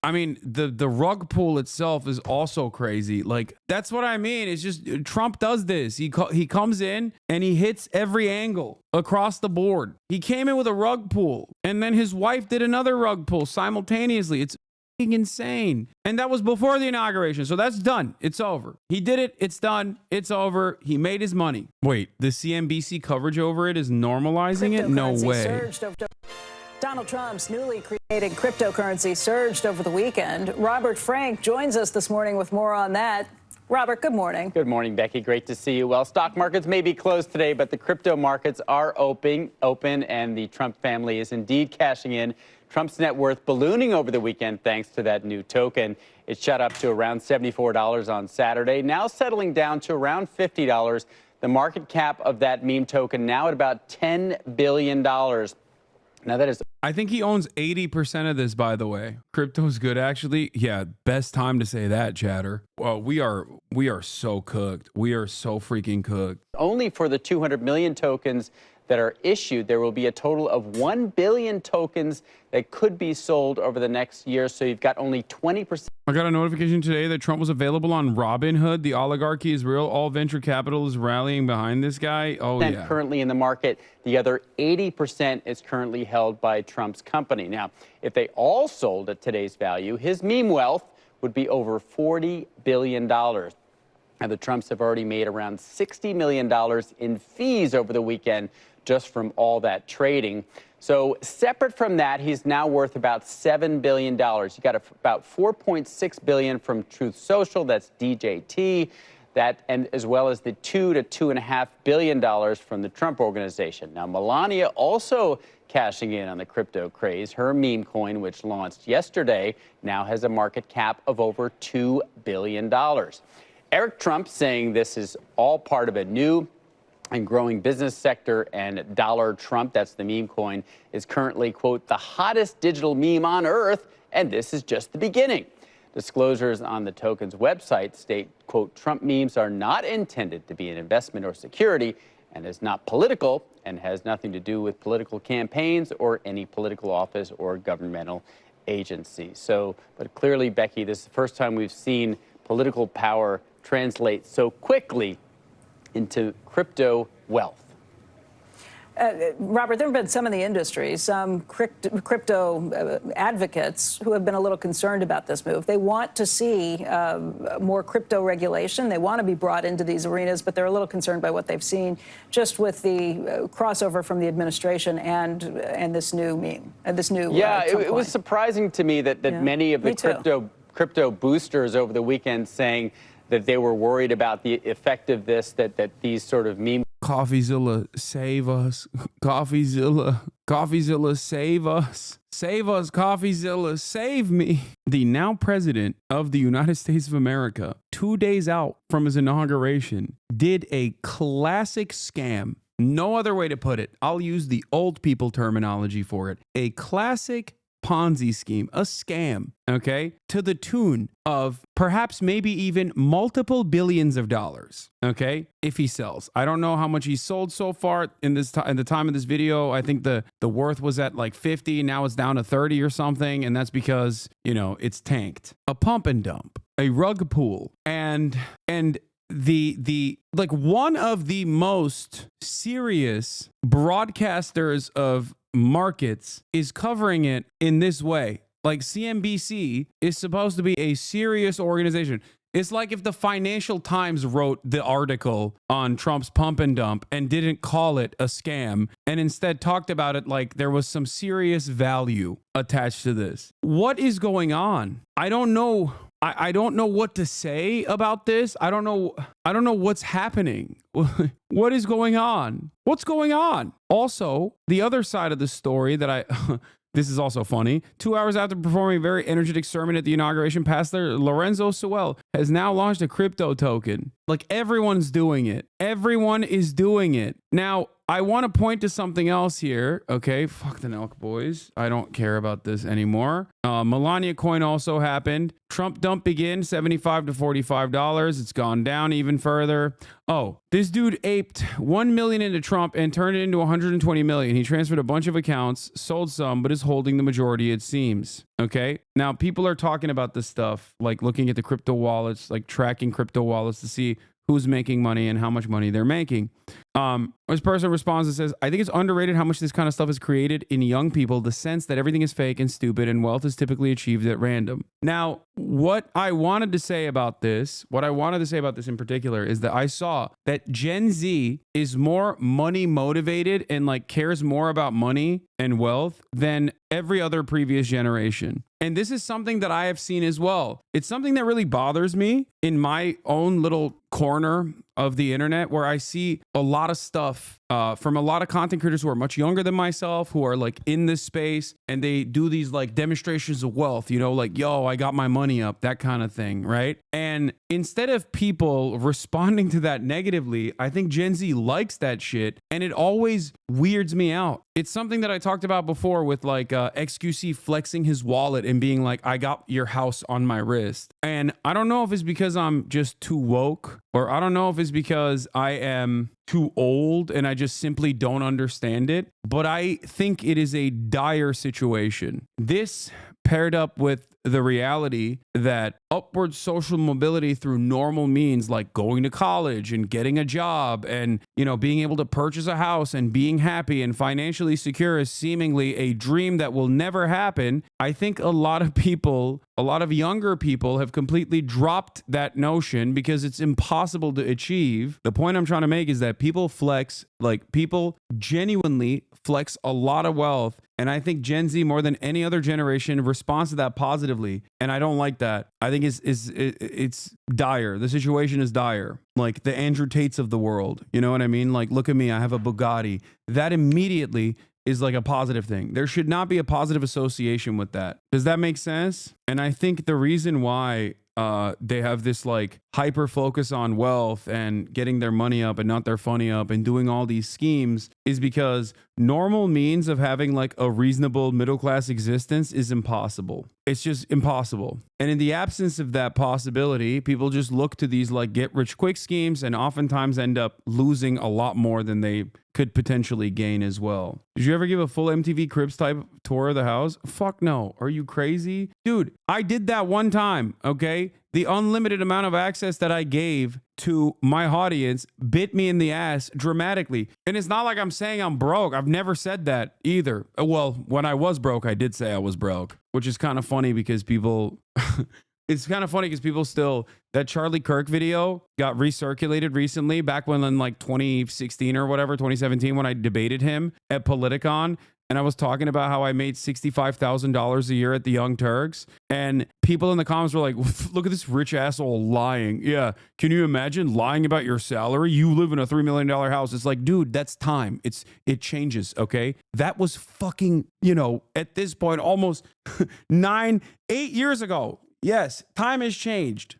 I mean, the rug pull itself is also crazy. Like, that's what I mean. It's just Trump does this. He comes in and he hits every angle across the board. He came in with a rug pull, and then his wife did another rug pull simultaneously. It's insane. And that was before the inauguration. So that's done. It's over. He did it. It's done. It's over. He made his money. Wait, the CNBC coverage over it is normalizing it? No way. Donald Trump's newly created cryptocurrency surged over the weekend. Robert Frank joins us this morning with more on that. Robert, good morning. Good morning, Becky. Great to see you. Well, stock markets may be closed today, but the crypto markets are open, and the Trump family is indeed cashing in. Trump's net worth ballooning over the weekend thanks to that new token. It shot up to around $74 on Saturday, now settling down to around $50. The market cap of that meme token now at about $10 billion. Now that is... I think he owns 80% of this, by the way. Crypto's good, actually. Yeah, best time to say that, chatter. Well, we are so cooked. We are so freaking cooked. Only for the 200 million tokens that are issued, there will be a total of 1 billion tokens that could be sold over the next year. So you've got only 20%. I got a notification today that Trump was available on Robinhood. The oligarchy is real. All venture capital is rallying behind this guy. Oh, yeah. Currently in the market, the other 80% is currently held by Trump's company. Now, if they all sold at today's value, his meme wealth would be over $40 billion. Now, the Trumps have already made around $60 million in fees over the weekend just from all that trading. So separate from that, he's now worth about $7 billion. You got about $4.6 billion from Truth Social, that's DJT, and as well as the $2 to $2.5 billion from the Trump Organization. Now, Melania also cashing in on the crypto craze. Her meme coin, which launched yesterday, now has a market cap of over $2 billion. Eric Trump saying this is all part of a new and growing business sector, and Dollar Trump, that's the meme coin, is currently, quote, the hottest digital meme on earth, and this is just the beginning. Disclosures on the token's website state, quote, Trump memes are not intended to be an investment or security and is not political and has nothing to do with political campaigns or any political office or governmental agency. So, but clearly, Becky, this is the first time we've seen political power translate so quickly into crypto wealth. Robert, there have been some in the industry, some crypto advocates who have been a little concerned about this move. They want to see more crypto regulation. They want to be brought into these arenas, but they're a little concerned by what they've seen just with the crossover from the administration and this new meme, this new it was surprising to me that many of the crypto boosters over the weekend saying that they were worried about the effect of this, that these sort of meme. Coffeezilla, save us. Coffeezilla, save us. Save us, Coffeezilla, save me. The now president of the United States of America, 2 days out from his inauguration, did a classic scam. No other way to put it. I'll use the old people terminology for it. A classic Ponzi scheme, a scam, okay, to the tune of perhaps maybe even multiple billions of dollars, okay, if he sells. I don't know how much he sold so far in the time of this video. I think the worth was at like 50, now it's down to 30 or something, and that's because, you know, it's tanked. A pump and dump, a rug pull, and the like one of the most serious broadcasters of markets is covering it in this way. Like, CNBC is supposed to be a serious organization. It's like if the Financial Times wrote the article on Trump's pump and dump and didn't call it a scam and instead talked about it like there was some serious value attached to this. What is going on? I don't know. I don't know what to say about this. I don't know what's happening. What is going on? What's going on? Also, the other side of the story that this is also funny. 2 hours after performing a very energetic sermon at the inauguration, Pastor Lorenzo Sewell has now launched a crypto token. Like, everyone's doing it. Everyone is doing it. Now, I want to point to something else here. Okay, fuck the Nelk boys. I don't care about this anymore. Melania coin also happened. Trump dump begins, $75 to $45. It's gone down even further. Oh, this dude aped 1 million into Trump and turned it into 120 million. He transferred a bunch of accounts, sold some, but is holding the majority, it seems. Okay. Now, people are talking about this stuff, like looking at the crypto wallets, like tracking crypto wallets to see who's making money and how much money they're making. This person responds and says, I think it's underrated how much this kind of stuff is created in young people, the sense that everything is fake and stupid and wealth is typically achieved at random. Now, what I wanted to say about this in particular is that I saw that Gen Z is more money motivated and like cares more about money and wealth than every other previous generation. And this is something that I have seen as well. It's something that really bothers me in my own little corner of the internet, where I see a lot of stuff from a lot of content creators who are much younger than myself, who are like in this space, and they do these like demonstrations of wealth, you know, like, yo, I got my money up, that kind of thing, right? And instead of people responding to that negatively, I think Gen Z likes that shit, and it always weirds me out. It's something that I talked about before with like XQC flexing his wallet and being like, I got your house on my wrist. And I don't know if it's because I'm just too woke, or I don't know if it's because I am too old and I just simply don't understand it, but I think it is a dire situation. This paired up with the reality that upward social mobility through normal means like going to college and getting a job and, you know, being able to purchase a house and being happy and financially secure is seemingly a dream that will never happen. I think a lot of people, a lot of younger people have completely dropped that notion because it's impossible to achieve. The point I'm trying to make is that people flex, like people genuinely flex a lot of wealth. And I think Gen Z, more than any other generation, responds to that positively. And I don't like that. I think it's dire. The situation is dire. Like the Andrew Tates of the world. You know what I mean? Like, look at me. I have a Bugatti. That immediately is like a positive thing. There should not be a positive association with that. Does that make sense? And I think the reason why they have this like hyper focus on wealth and getting their money up and not their funny up and doing all these schemes is because normal means of having like a reasonable middle class existence is impossible. It's just impossible. And in the absence of that possibility, people just look to these like get rich quick schemes and oftentimes end up losing a lot more than they could potentially gain as well. Did you ever give a full MTV Cribs type tour of the house? Fuck no. Are you crazy? Dude, I did that one time, okay? The unlimited amount of access that I gave to my audience bit me in the ass dramatically. And it's not like I'm saying I'm broke. I've never said that either. Well, when I was broke, I did say I was broke, which is kind of funny because people... It's kind of funny because people still, that Charlie Kirk video got recirculated recently, back when in like 2016 or whatever, 2017, when I debated him at Politicon. And I was talking about how I made $65,000 a year at the Young Turks. And people in the comments were like, look at this rich asshole lying. Yeah. Can you imagine lying about your salary? You live in a $3 million house. It's like, dude, that's time. It changes. Okay. That was fucking, you know, at this point, almost 8 years ago. Yes, time has changed.